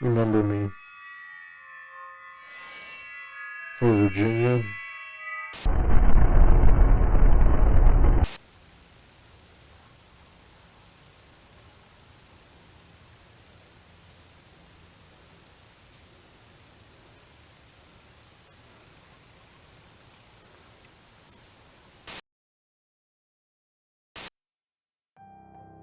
Remember me. For Virginia.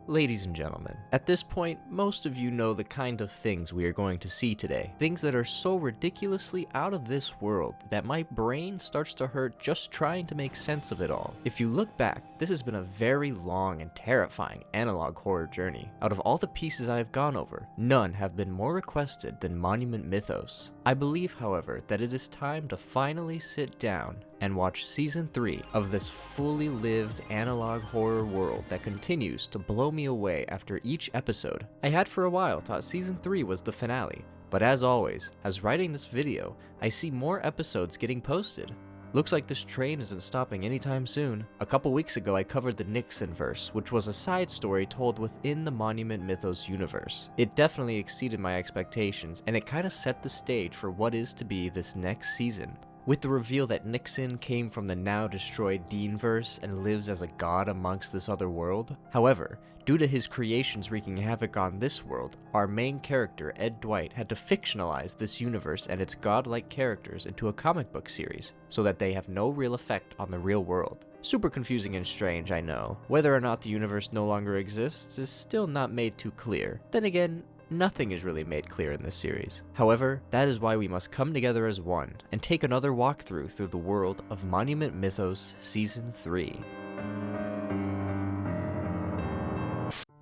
Ladies and gentlemen, at this point, most of you know the kind of things we are going to see today. Things that are so ridiculously out of this world that my brain starts to hurt just trying to make sense of it all. If you look back, this has been a very long and terrifying analog horror journey. Out of all the pieces I have gone over, none have been more requested than Monument Mythos. I believe, however, that it is time to finally sit down and watch Season 3 of this fully lived analog horror world that continues to blow me away after each episode. I had for a while thought Season 3 was the finale, but as always, as writing this video, I see more episodes getting posted. Looks like this train isn't stopping anytime soon. A couple weeks ago I covered the Nixon verse, which was a side story told within the Monument Mythos universe. It definitely exceeded my expectations, and it kinda set the stage for what is to be this next season. With the reveal that Nixon came from the now destroyed Deanverse and lives as a god amongst this other world. However, due to his creations wreaking havoc on this world, our main character, Ed Dwight, had to fictionalize this universe and its godlike characters into a comic book series, so that they have no real effect on the real world. Super confusing and strange, I know. Whether or not the universe no longer exists is still not made too clear. Then again, nothing is really made clear in this series. However, that is why we must come together as one and take another walkthrough through the world of Monument Mythos Season 3.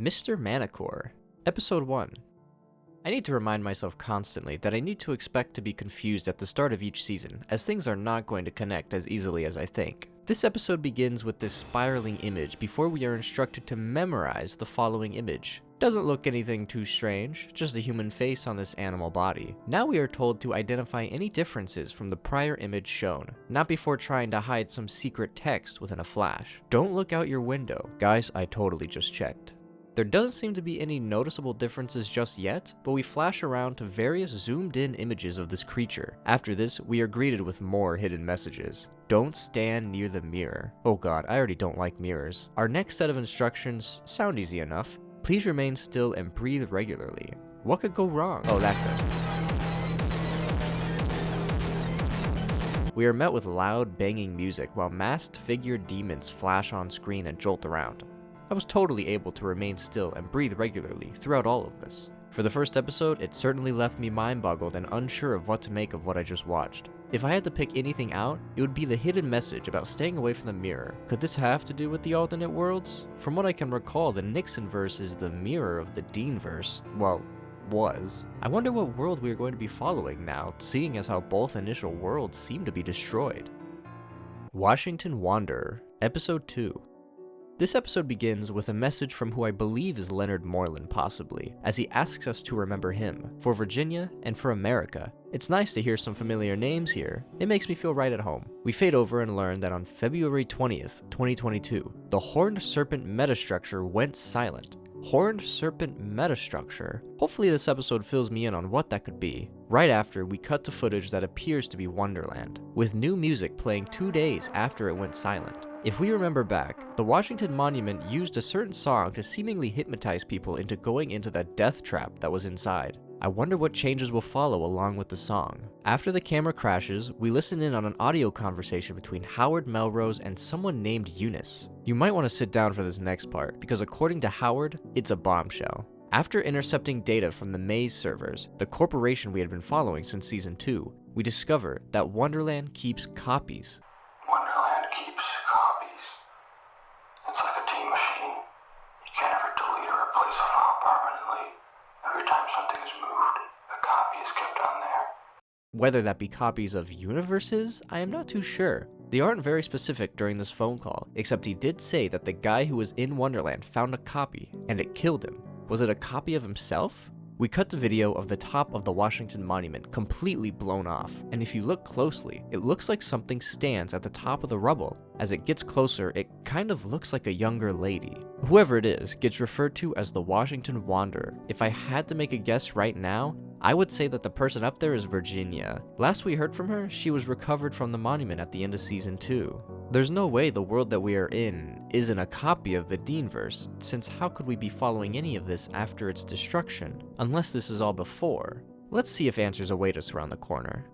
Mr. Manicor, Episode 1. I need to remind myself constantly that I need to expect to be confused at the start of each season, as things are not going to connect as easily as I think. This episode begins with this spiraling image before we are instructed to memorize the following image. Doesn't look anything too strange, just a human face on this animal body. Now we are told to identify any differences from the prior image shown, not before trying to hide some secret text within a flash. Don't look out your window. Guys, I totally just checked. There doesn't seem to be any noticeable differences just yet, but we flash around to various zoomed in images of this creature. After this, we are greeted with more hidden messages. Don't stand near the mirror. Oh god, I already don't like mirrors. Our next set of instructions sound easy enough. Please remain still and breathe regularly. What could go wrong? Oh, that could. We are met with loud banging music while masked figure demons flash on screen and jolt around. I was totally able to remain still and breathe regularly throughout all of this. For the first episode, it certainly left me mind-boggled and unsure of what to make of what I just watched. If I had to pick anything out, it would be the hidden message about staying away from the mirror. Could this have to do with the alternate worlds? From what I can recall, the Nixon verse is the mirror of the Dean verse. Well, was. I wonder what world we are going to be following now, seeing as how both initial worlds seem to be destroyed. Washington Wanderer, Episode 2. This episode begins with a message from who I believe is Leonard Moreland possibly, as he asks us to remember him, for Virginia and for America. It's nice to hear some familiar names here. It makes me feel right at home. We fade over and learn that on February 20th, 2022, the Horned Serpent metastructure went silent. Horned Serpent metastructure? Hopefully this episode fills me in on what that could be. Right after, we cut to footage that appears to be Wonderland, with new music playing 2 days after it went silent. If we remember back, the Washington Monument used a certain song to seemingly hypnotize people into going into that death trap that was inside. I wonder what changes will follow along with the song. After the camera crashes, we listen in on an audio conversation between Howard Melrose and someone named Eunice. You might want to sit down for this next part, because according to Howard, it's a bombshell. After intercepting data from the Maze servers, the corporation we had been following since Season 2, we discover that Wonderland keeps copies. Wonderland keeps copies. It's like a team machine. You can't ever delete or replace a file permanently. Every time something is moved, a copy is kept on there. Whether that be copies of universes, I am not too sure. They aren't very specific during this phone call, except he did say that the guy who was in Wonderland found a copy, and it killed him. Was it a copy of himself? We cut the video of the top of the Washington Monument completely blown off, and if you look closely, it looks like something stands at the top of the rubble. As it gets closer, it kind of looks like a younger lady. Whoever it is gets referred to as the Washington Wanderer. If I had to make a guess right now, I would say that the person up there is Virginia. Last we heard from her, she was recovered from the monument at the end of season 2. There's no way the world that we are in isn't a copy of the Deanverse, since how could we be following any of this after its destruction, unless this is all before? Let's see if answers await us around the corner.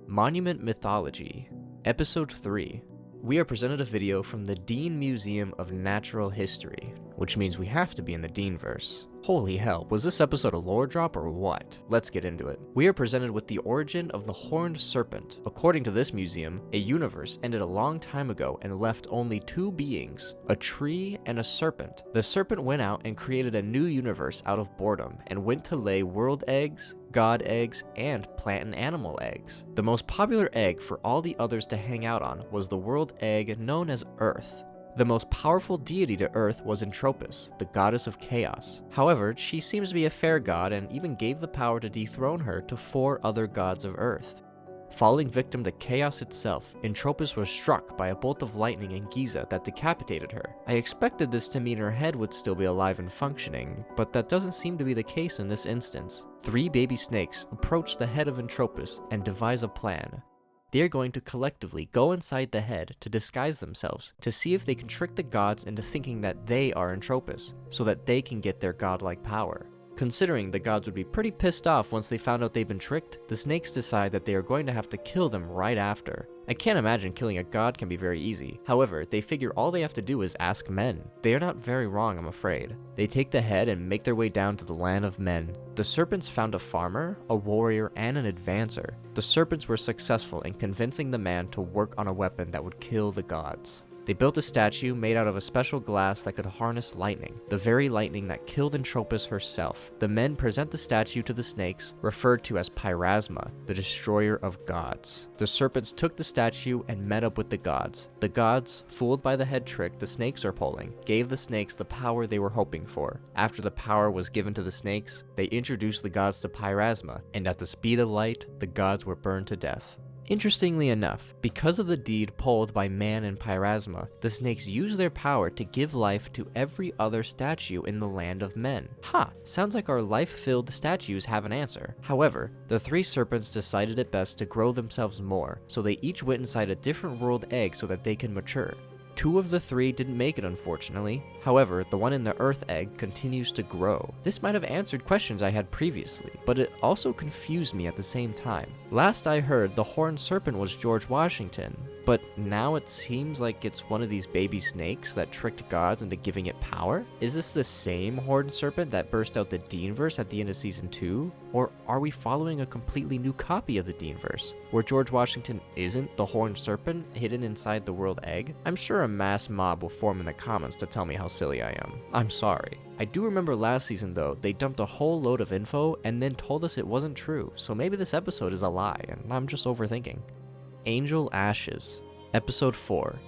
Monument Mythology, Episode 3. We are presented a video from the Dean Museum of Natural History, which means we have to be in the Deanverse. Holy hell, was this episode a lore drop or what? Let's get into it. We are presented with the origin of the horned serpent. According to this museum, a universe ended a long time ago and left only two beings, a tree and a serpent. The serpent went out and created a new universe out of boredom and went to lay world eggs, god eggs, and plant and animal eggs. The most popular egg for all the others to hang out on was the world egg known as Earth. The most powerful deity to Earth was Entropis, the goddess of chaos. However, she seems to be a fair god and even gave the power to dethrone her to 4 other gods of Earth. Falling victim to chaos itself, Entropis was struck by a bolt of lightning in Giza that decapitated her. I expected this to mean her head would still be alive and functioning, but that doesn't seem to be the case in this instance. 3 baby snakes approach the head of Entropis and devise a plan. They are going to collectively go inside the head to disguise themselves to see if they can trick the gods into thinking that they are Entropis, so that they can get their godlike power. Considering the gods would be pretty pissed off once they found out they've been tricked, the snakes decide that they are going to have to kill them right after. I can't imagine killing a god can be very easy. However, they figure all they have to do is ask men. They are not very wrong, I'm afraid. They take the head and make their way down to the land of men. The serpents found a farmer, a warrior, and an advancer. The serpents were successful in convincing the man to work on a weapon that would kill the gods. They built a statue made out of a special glass that could harness lightning, the very lightning that killed Entropis herself. The men present the statue to the snakes, referred to as Pyrasma, the destroyer of gods. The serpents took the statue and met up with the gods. The gods, fooled by the head trick the snakes are pulling, gave the snakes the power they were hoping for. After the power was given to the snakes, they introduced the gods to Pyrasma, and at the speed of light, the gods were burned to death. Interestingly enough, because of the deed pulled by man and Pyrasma, the snakes use their power to give life to every other statue in the land of men. Sounds like our life-filled statues have an answer. However, the 3 serpents decided it best to grow themselves more, so they each went inside a different world egg so that they can mature. 2 of the 3 didn't make it, unfortunately. However, the one in the Earth egg continues to grow. This might have answered questions I had previously, but it also confused me at the same time. Last I heard, the horned serpent was George Washington, but now it seems like it's one of these baby snakes that tricked gods into giving it power? Is this the same horned serpent that burst out the Deanverse at the end of season 2? Or are we following a completely new copy of the Deanverse, where George Washington isn't the horned serpent hidden inside the world egg? I'm sure a mass mob will form in the comments to tell me how silly I am. I'm sorry. I do remember last season though, they dumped a whole load of info and then told us it wasn't true, so maybe this episode is a lie and I'm just overthinking. Angel Ashes, Episode 4.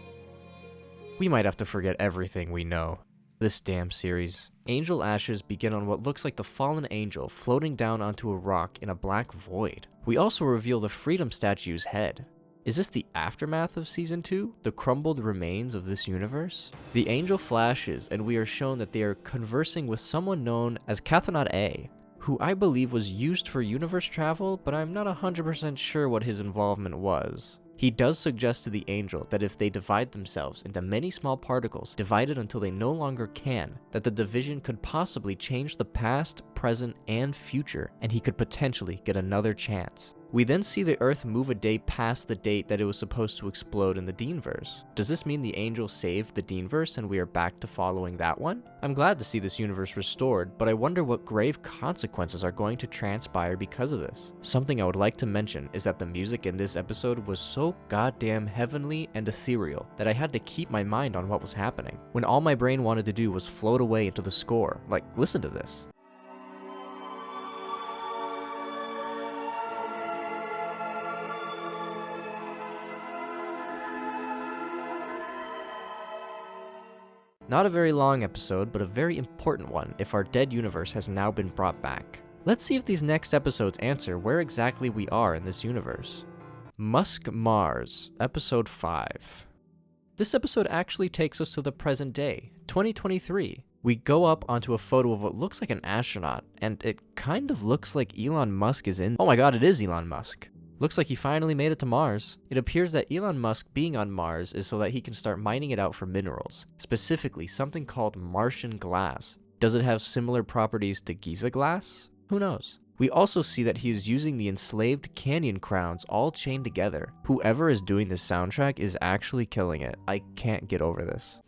We might have to forget everything we know. This damn series. Angel Ashes begin on what looks like the fallen angel floating down onto a rock in a black void. We also reveal the Freedom Statue's head. Is this the aftermath of Season 2? The crumbled remains of this universe? The angel flashes and we are shown that they are conversing with someone known as Cathonaut A, who I believe was used for universe travel, but I'm not 100% sure what his involvement was. He does suggest to the angel that if they divide themselves into many small particles, divided until they no longer can, that the division could possibly change the past, present, and future, and he could potentially get another chance. We then see the Earth move a day past the date that it was supposed to explode in the Deanverse. Does this mean the angel saved the Deanverse and we are back to following that one? I'm glad to see this universe restored, but I wonder what grave consequences are going to transpire because of this. Something I would like to mention is that the music in this episode was so goddamn heavenly and ethereal that I had to keep my mind on what was happening, when all my brain wanted to do was float away into the score. Like, listen to this. Not a very long episode, but a very important one if our dead universe has now been brought back. Let's see if these next episodes answer where exactly we are in this universe. Musk Mars, Episode 5. This episode actually takes us to the present day, 2023. We go up onto a photo of what looks like an astronaut, and it kind of looks like Elon Musk is in. Oh my god, it is Elon Musk. Looks like he finally made it to Mars. It appears that Elon Musk being on Mars is so that he can start mining it out for minerals, specifically something called Martian glass. Does it have similar properties to Giza glass? Who knows? We also see that he is using the enslaved canyon crowns all chained together. Whoever is doing this soundtrack is actually killing it. I can't get over this.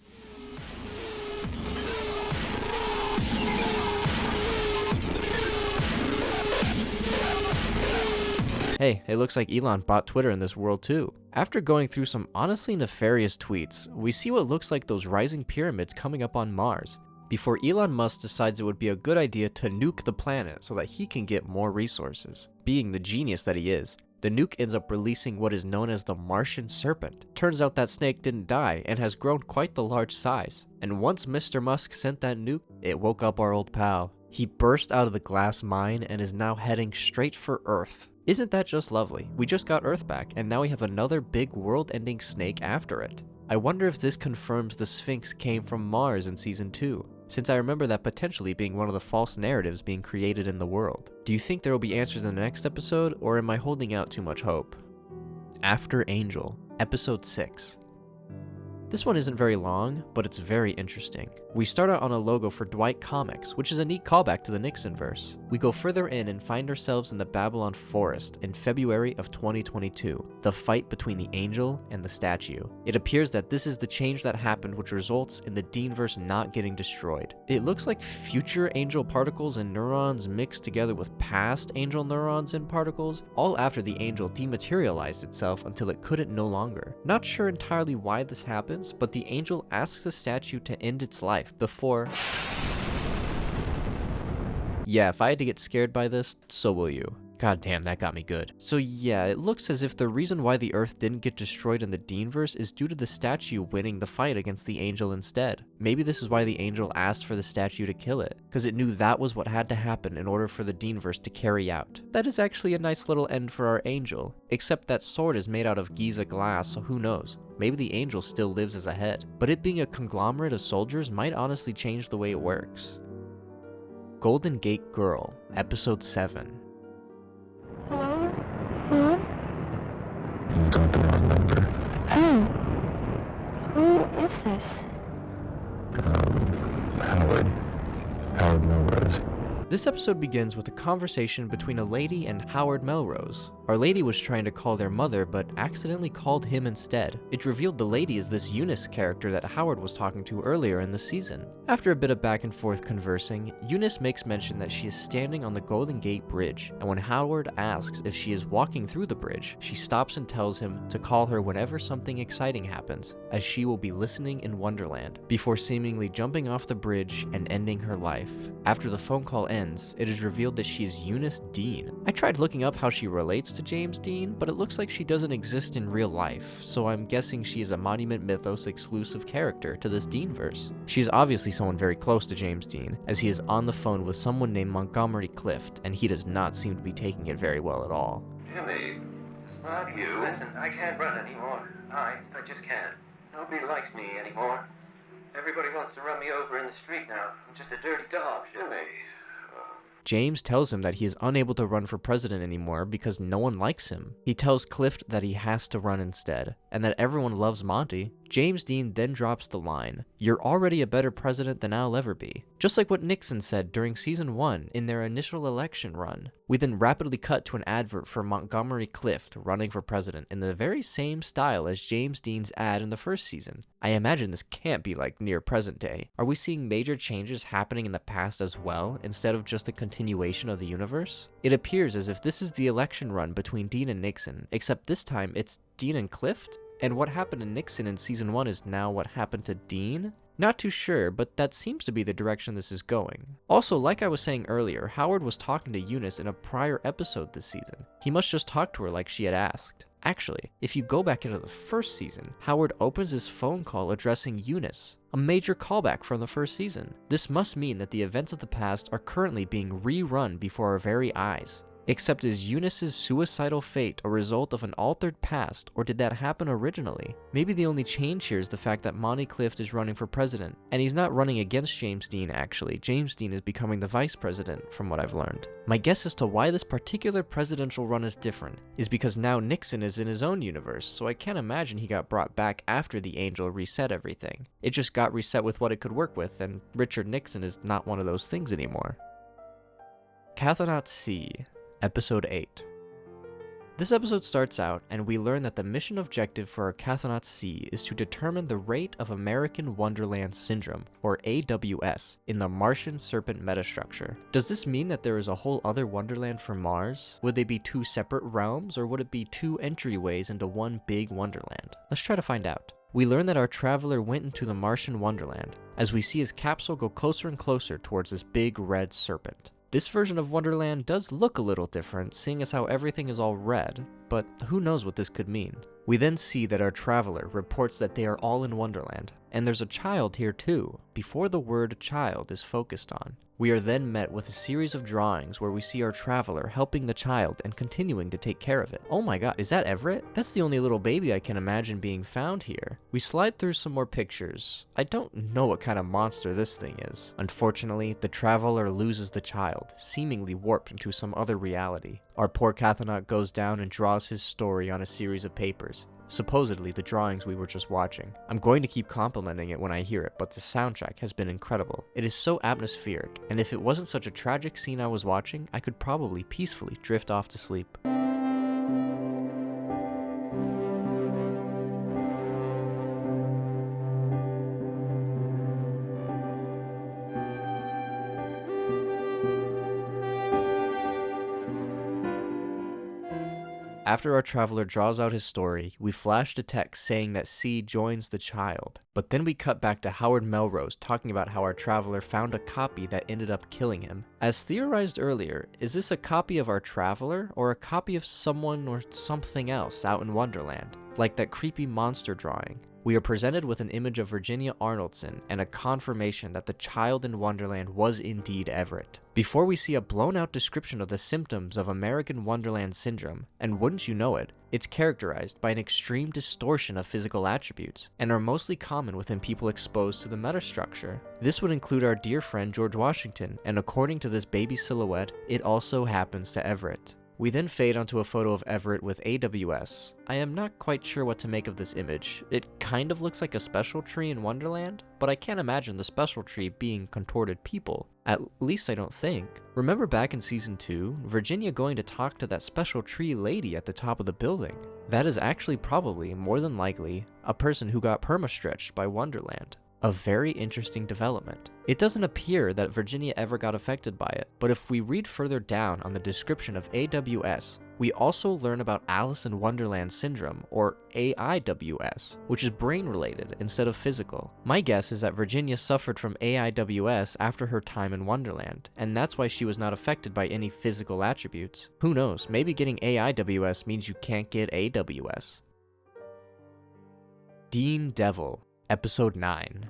Hey, it looks like Elon bought Twitter in this world too. After going through some honestly nefarious tweets, we see what looks like those rising pyramids coming up on Mars, before Elon Musk decides it would be a good idea to nuke the planet so that he can get more resources. Being the genius that he is, the nuke ends up releasing what is known as the Martian Serpent. Turns out that snake didn't die and has grown quite the large size. And once Mr. Musk sent that nuke, it woke up our old pal. He burst out of the glass mine and is now heading straight for Earth. Isn't that just lovely? We just got Earth back, and now we have another big world-ending snake after it. I wonder if this confirms the Sphinx came from Mars in Season 2, since I remember that potentially being one of the false narratives being created in the world. Do you think there will be answers in the next episode, or am I holding out too much hope? After Angel, Episode 6. This one isn't very long, but it's very interesting. We start out on a logo for Dwight Comics, which is a neat callback to the Nixon verse. We go further in and find ourselves in the Babylon Forest in February of 2022, the fight between the angel and the statue. It appears that this is the change that happened which results in the Deanverse not getting destroyed. It looks like future angel particles and neurons mixed together with past angel neurons and particles, all after the angel dematerialized itself until it couldn't no longer. Not sure entirely why this happens, but the angel asks the statue to end its life before... Yeah, if I had to get scared by this, so will you. God damn, that got me good. So yeah, it looks as if the reason why the Earth didn't get destroyed in the Deanverse is due to the statue winning the fight against the angel instead. Maybe this is why the angel asked for the statue to kill it, because it knew that was what had to happen in order for the Deanverse to carry out. That is actually a nice little end for our angel, except that sword is made out of Giza glass, so who knows? Maybe the angel still lives as a head, but it being a conglomerate of soldiers might honestly change the way it works. Golden Gate Girl, Episode 7. Hello? Hello? You got the wrong number. Oh. Who is this? Howard. Howard Melrose. This episode begins with a conversation between a lady and Howard Melrose. Our lady was trying to call their mother, but accidentally called him instead. It revealed the lady is this Eunice character that Howard was talking to earlier in the season. After a bit of back and forth conversing, Eunice makes mention that she is standing on the Golden Gate Bridge, and when Howard asks if she is walking through the bridge, she stops and tells him to call her whenever something exciting happens, as she will be listening in Wonderland, before seemingly jumping off the bridge and ending her life. After the phone call ends, it is revealed that she is Eunice Dean. I tried looking up how she relates to James Dean, but it looks like she doesn't exist in real life, so I'm guessing she is a Monument Mythos exclusive character to this Deanverse. She is obviously someone very close to James Dean, as he is on the phone with someone named Montgomery Clift, and he does not seem to be taking it very well at all. Jimmy, it's not you. Listen, I can't run anymore. I just can't. Nobody likes me anymore. Everybody wants to run me over in the street now. I'm just a dirty dog. Jimmy. James tells him that he is unable to run for president anymore because no one likes him. He tells Clift that he has to run instead, and that everyone loves Monty. James Dean then drops the line, "You're already a better president than I'll ever be," just like what Nixon said during Season 1 in their initial election run. We then rapidly cut to an advert for Montgomery Clift running for president in the very same style as James Dean's ad in the first season. I imagine this can't be like near present day. Are we seeing major changes happening in the past as well, instead of just a continuation of the universe? It appears as if this is the election run between Dean and Nixon, except this time it's Dean and Clift? And what happened to Nixon in Season 1 is now what happened to Dean? Not too sure, but that seems to be the direction this is going. Also, like I was saying earlier, Howard was talking to Eunice in a prior episode this season. He must just talk to her like she had asked. Actually, if you go back into the first season, Howard opens his phone call addressing Eunice, a major callback from the first season. This must mean that the events of the past are currently being rerun before our very eyes. Except is Eunice's suicidal fate a result of an altered past, or did that happen originally? Maybe the only change here is the fact that Monty Clift is running for president, and he's not running against James Dean actually. James Dean is becoming the vice president, from what I've learned. My guess as to why this particular presidential run is different is because now Nixon is in his own universe, so I can't imagine he got brought back after the Angel reset everything. It just got reset with what it could work with, and Richard Nixon is not one of those things anymore. Cathonaut C, Episode 8. This episode starts out, and we learn that the mission objective for our Cathonaut C is to determine the rate of American Wonderland Syndrome, or AWS, in the Martian Serpent metastructure. Does this mean that there is a whole other Wonderland for Mars? Would they be two separate realms, or would it be two entryways into one big Wonderland? Let's try to find out. We learn that our traveler went into the Martian Wonderland, as we see his capsule go closer and closer towards this big red serpent. This version of Wonderland does look a little different, seeing as how everything is all red, but who knows what this could mean. We then see that our traveler reports that they are all in Wonderland, and there's a child here too, before the word child is focused on. We are then met with a series of drawings where we see our traveler helping the child and continuing to take care of it. Oh my god, is that Everett? That's the only little baby I can imagine being found here. We slide through some more pictures. I don't know what kind of monster this thing is. Unfortunately, the traveler loses the child, seemingly warped into some other reality. Our poor Cathonaut goes down and draws his story on a series of papers. Supposedly the drawings we were just watching. I'm going to keep complimenting it when I hear it, but the soundtrack has been incredible. It is so atmospheric, and if it wasn't such a tragic scene I was watching, I could probably peacefully drift off to sleep. After our traveler draws out his story, we flash to text saying that C joins the child. But then we cut back to Howard Melrose talking about how our traveler found a copy that ended up killing him. As theorized earlier, is this a copy of our traveler or a copy of someone or something else out in Wonderland? Like that creepy monster drawing. We are presented with an image of Virginia Arnoldson and a confirmation that the child in Wonderland was indeed Everett. Before we see a blown out description of the symptoms of American Wonderland Syndrome, and wouldn't you know it, it's characterized by an extreme distortion of physical attributes, and are mostly common within people exposed to the metastructure. This would include our dear friend George Washington, and according to this baby silhouette, it also happens to Everett. We then fade onto a photo of Everett with AWS. I am not quite sure what to make of this image. It kind of looks like a special tree in Wonderland, but I can't imagine the special tree being contorted people. At least I don't think. Remember back in season 2, Virginia going to talk to that special tree lady at the top of the building? That is actually probably, more than likely, a person who got perma-stretched by Wonderland. A very interesting development. It doesn't appear that Virginia ever got affected by it, but if we read further down on the description of AWS, we also learn about Alice in Wonderland Syndrome, or AIWS, which is brain-related instead of physical. My guess is that Virginia suffered from AIWS after her time in Wonderland, and that's why she was not affected by any physical attributes. Who knows, maybe getting AIWS means you can't get AWS. Dean Devil, Episode 9.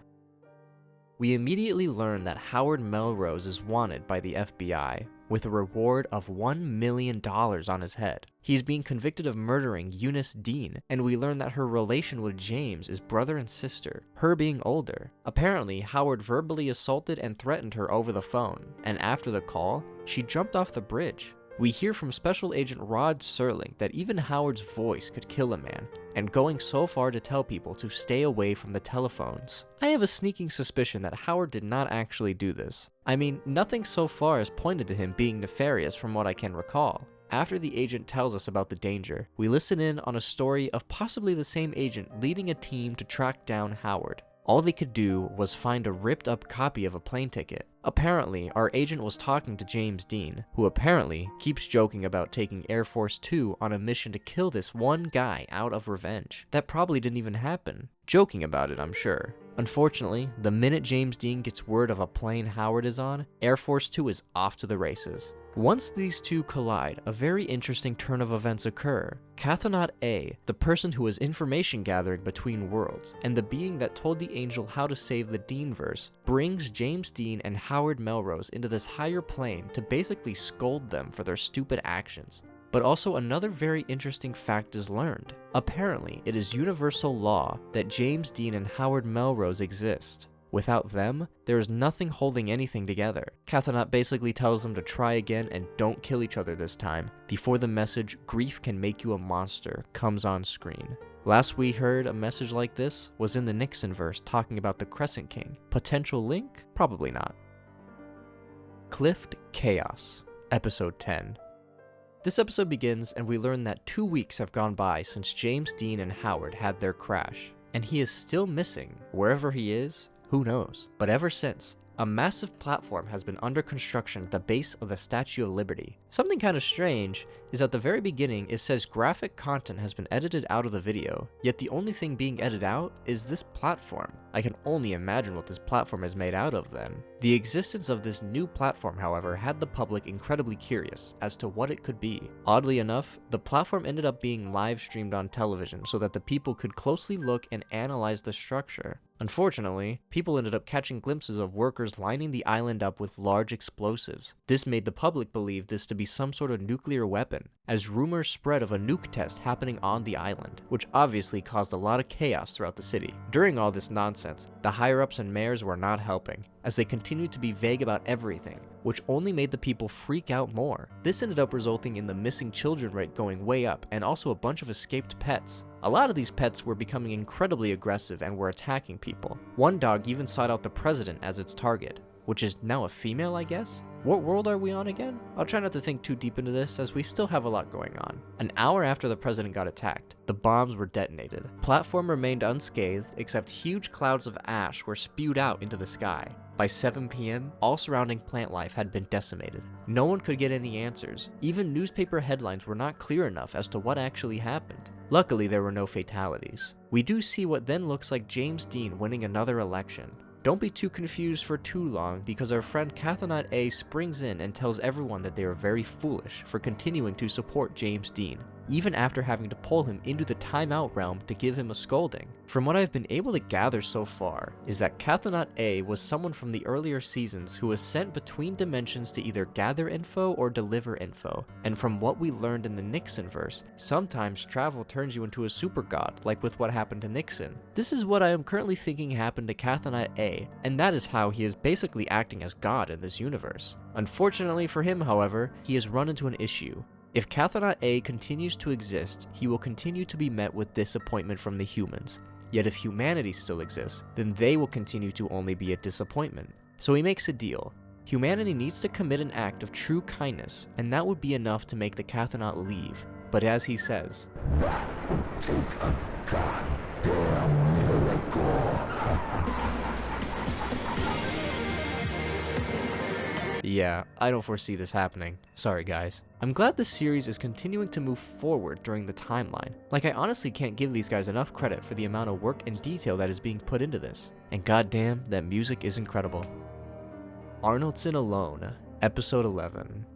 We immediately learn that Howard Melrose is wanted by the FBI, with a reward of $1 million on his head. He's being convicted of murdering Eunice Dean, and we learn that her relation with James is brother and sister, her being older. Apparently, Howard verbally assaulted and threatened her over the phone, and after the call, she jumped off the bridge. We hear from Special Agent Rod Serling that even Howard's voice could kill a man, and going so far to tell people to stay away from the telephones. I have a sneaking suspicion that Howard did not actually do this. I mean, nothing so far has pointed to him being nefarious from what I can recall. After the agent tells us about the danger, we listen in on a story of possibly the same agent leading a team to track down Howard. All they could do was find a ripped up copy of a plane ticket. Apparently, our agent was talking to James Dean, who apparently keeps joking about taking Air Force 2 on a mission to kill this one guy out of revenge. That probably didn't even happen. Joking about it, I'm sure. Unfortunately, the minute James Dean gets word of a plane Howard is on, Air Force 2 is off to the races. Once these two collide, a very interesting turn of events occur. Cathonaut A, the person who is information gathering between worlds, and the being that told the angel how to save the Deanverse, brings James Dean and Howard Melrose into this higher plane to basically scold them for their stupid actions. But also another very interesting fact is learned. Apparently, it is universal law that James Dean and Howard Melrose exist. Without them, there is nothing holding anything together. Cathonaut basically tells them to try again and don't kill each other this time, before the message, "Grief can make you a monster," comes on screen. Last we heard a message like this was in the Nixon verse talking about the Crescent King. Potential link? Probably not. Clift Chaos, Episode 10. This episode begins and we learn that 2 weeks have gone by since James Dean and Howard had their crash, and he is still missing. Wherever he is, who knows? But ever since, a massive platform has been under construction at the base of the Statue of Liberty. Something kind of strange is at the very beginning it says graphic content has been edited out of the video, yet the only thing being edited out is this platform. I can only imagine what this platform is made out of then. The existence of this new platform, however, had the public incredibly curious as to what it could be. Oddly enough, the platform ended up being live streamed on television so that the people could closely look and analyze the structure. Unfortunately, people ended up catching glimpses of workers lining the island up with large explosives. This made the public believe this to be some sort of nuclear weapon, as rumors spread of a nuke test happening on the island, which obviously caused a lot of chaos throughout the city. During all this nonsense, the higher-ups and mayors were not helping, as they continued to be vague about everything, which only made the people freak out more. This ended up resulting in the missing children rate going way up, and also a bunch of escaped pets. A lot of these pets were becoming incredibly aggressive and were attacking people. One dog even sought out the president as its target, which is now a female, I guess? What world are we on again? I'll try not to think too deep into this, as we still have a lot going on. An hour after the president got attacked, the bombs were detonated. Platform remained unscathed, except huge clouds of ash were spewed out into the sky. By 7 p.m., all surrounding plant life had been decimated. No one could get any answers. Even newspaper headlines were not clear enough as to what actually happened. Luckily, there were no fatalities. We do see what then looks like James Dean winning another election. Don't be too confused for too long, because our friend Cathonaut A springs in and tells everyone that they are very foolish for continuing to support James Dean, even after having to pull him into the timeout realm to give him a scolding. From what I've been able to gather so far, is that Cathonaut A was someone from the earlier seasons who was sent between dimensions to either gather info or deliver info, and from what we learned in the Nixon verse, sometimes travel turns you into a super god, like with what happened to Nixon. This is what I am currently thinking happened to Cathonaut A, and that is how he is basically acting as God in this universe. Unfortunately for him, however, he has run into an issue. If Cathonaut A continues to exist, he will continue to be met with disappointment from the humans. Yet if humanity still exists, then they will continue to only be a disappointment. So he makes a deal. Humanity needs to commit an act of true kindness, and that would be enough to make the Cathonaut leave. But as he says, yeah, I don't foresee this happening. Sorry guys. I'm glad this series is continuing to move forward during the timeline. Like, I honestly can't give these guys enough credit for the amount of work and detail that is being put into this. And goddamn, that music is incredible. Arnoldson Alone, Episode 11.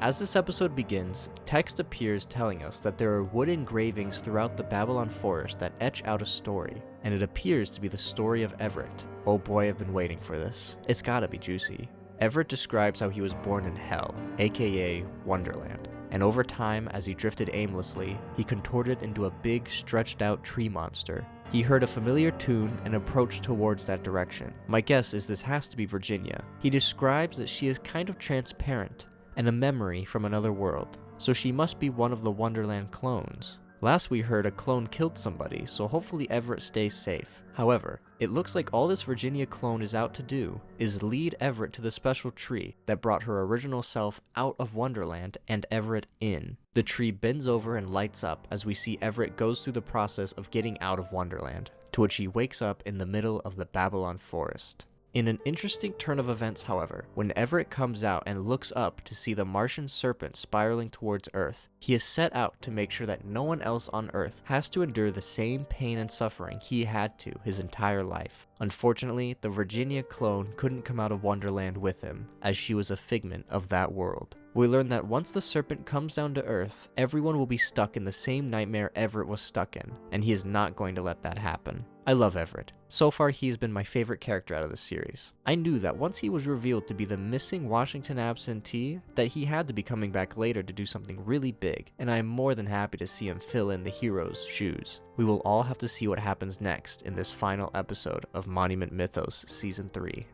As this episode begins, text appears telling us that there are wood engravings throughout the Babylon forest that etch out a story, and it appears to be the story of Everett. Oh boy, I've been waiting for this. It's gotta be juicy. Everett describes how he was born in Hell, aka Wonderland, and over time, as he drifted aimlessly, he contorted into a big, stretched-out tree monster. He heard a familiar tune and approached towards that direction. My guess is this has to be Virginia. He describes that she is kind of transparent, and a memory from another world, so she must be one of the Wonderland clones. Last we heard, a clone killed somebody, so hopefully Everett stays safe. However, it looks like all this Virginia clone is out to do is lead Everett to the special tree that brought her original self out of Wonderland and Everett in. The tree bends over and lights up as we see Everett goes through the process of getting out of Wonderland, to which he wakes up in the middle of the Babylon forest. In an interesting turn of events, however, when Everett comes out and looks up to see the Martian serpent spiraling towards Earth, He is set out to make sure that no one else on Earth has to endure the same pain and suffering he had to his entire life. Unfortunately, the Virginia clone couldn't come out of Wonderland with him, as she was a figment of that world. We learn that once the serpent comes down to Earth, everyone will be stuck in the same nightmare Everett was stuck in, and he is not going to let that happen. I love Everett. So far, he's been my favorite character out of the series. I knew that once he was revealed to be the missing Washington absentee, that he had to be coming back later to do something really big, and I am more than happy to see him fill in the hero's shoes. We will all have to see what happens next in this final episode of Monument Mythos Season 3.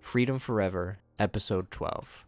Freedom Forever, Episode 12.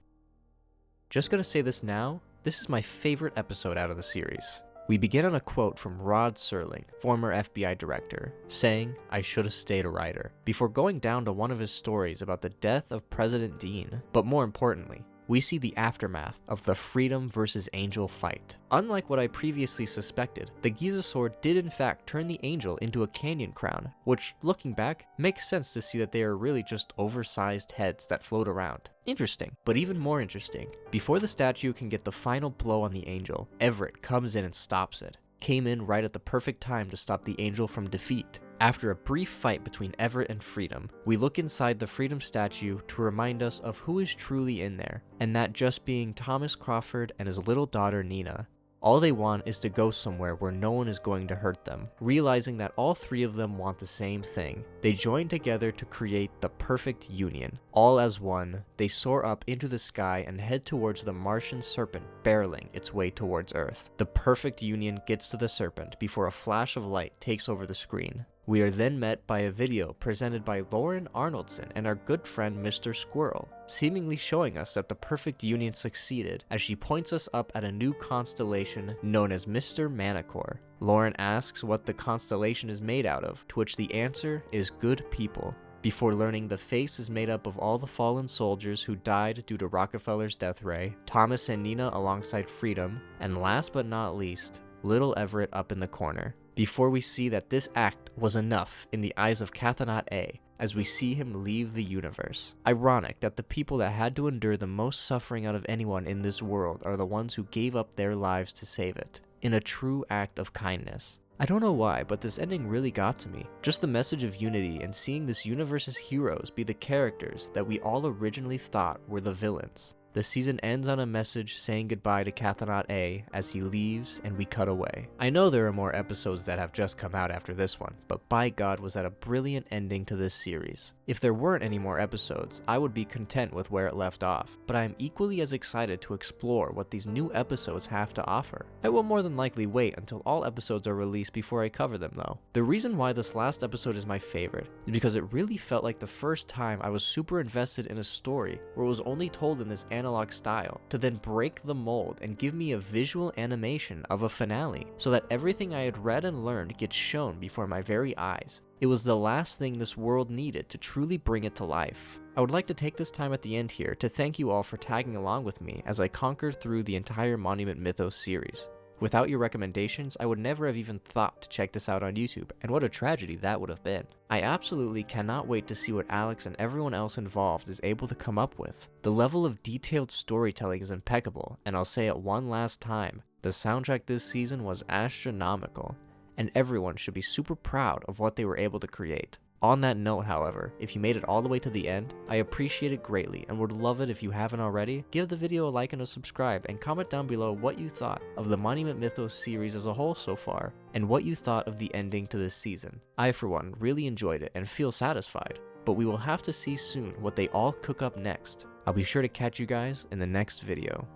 Just gonna say this now, this is my favorite episode out of the series. We begin on a quote from Rod Serling, former FBI director, saying, "I should have stayed a writer," before going down to one of his stories about the death of President Dean. But more importantly, we see the aftermath of the Freedom versus Angel fight. Unlike what I previously suspected, the Giza sword did in fact turn the Angel into a canyon crown, which, looking back, makes sense to see that they are really just oversized heads that float around. Interesting, but even more interesting, before the statue can get the final blow on the Angel, Everett comes in and stops it. Came in right at the perfect time to stop the Angel from defeat. After a brief fight between Everett and Freedom, we look inside the Freedom statue to remind us of who is truly in there, and that just being Thomas Crawford and his little daughter Nina. All they want is to go somewhere where no one is going to hurt them, realizing that all three of them want the same thing. They join together to create the perfect union. All as one, they soar up into the sky and head towards the Martian serpent barreling its way towards Earth. The perfect union gets to the serpent before a flash of light takes over the screen. We are then met by a video presented by Lauren Arnoldson and our good friend Mr. Squirrel, seemingly showing us that the perfect union succeeded as she points us up at a new constellation known as Mr. Manicor. Lauren asks what the constellation is made out of, to which the answer is good people, before learning the face is made up of all the fallen soldiers who died due to Rockefeller's death ray, Thomas and Nina alongside Freedom, and last but not least, little Everett up in the corner. Before we see that this act was enough in the eyes of Cathanat A, as we see him leave the universe. Ironic that the people that had to endure the most suffering out of anyone in this world are the ones who gave up their lives to save it, in a true act of kindness. I don't know why, but this ending really got to me. Just the message of unity and seeing this universe's heroes be the characters that we all originally thought were the villains. The season ends on a message saying goodbye to Cathanat A as he leaves and we cut away. I know there are more episodes that have just come out after this one, but by God was that a brilliant ending to this series. If there weren't any more episodes, I would be content with where it left off, but I am equally as excited to explore what these new episodes have to offer. I will more than likely wait until all episodes are released before I cover them though. The reason why this last episode is my favorite is because it really felt like the first time I was super invested in a story where it was only told in this analog style, to then break the mold and give me a visual animation of a finale, so that everything I had read and learned gets shown before my very eyes. It was the last thing this world needed to truly bring it to life. I would like to take this time at the end here to thank you all for tagging along with me as I conquered through the entire Monument Mythos series. Without your recommendations, I would never have even thought to check this out on YouTube, and what a tragedy that would have been. I absolutely cannot wait to see what Alex and everyone else involved is able to come up with. The level of detailed storytelling is impeccable, and I'll say it one last time, the soundtrack this season was astronomical, and everyone should be super proud of what they were able to create. On that note, however, if you made it all the way to the end, I appreciate it greatly and would love it if you haven't already. Give the video a like and a subscribe, and comment down below what you thought of the Monument Mythos series as a whole so far, and what you thought of the ending to this season. I, for one, really enjoyed it and feel satisfied, but we will have to see soon what they all cook up next. I'll be sure to catch you guys in the next video.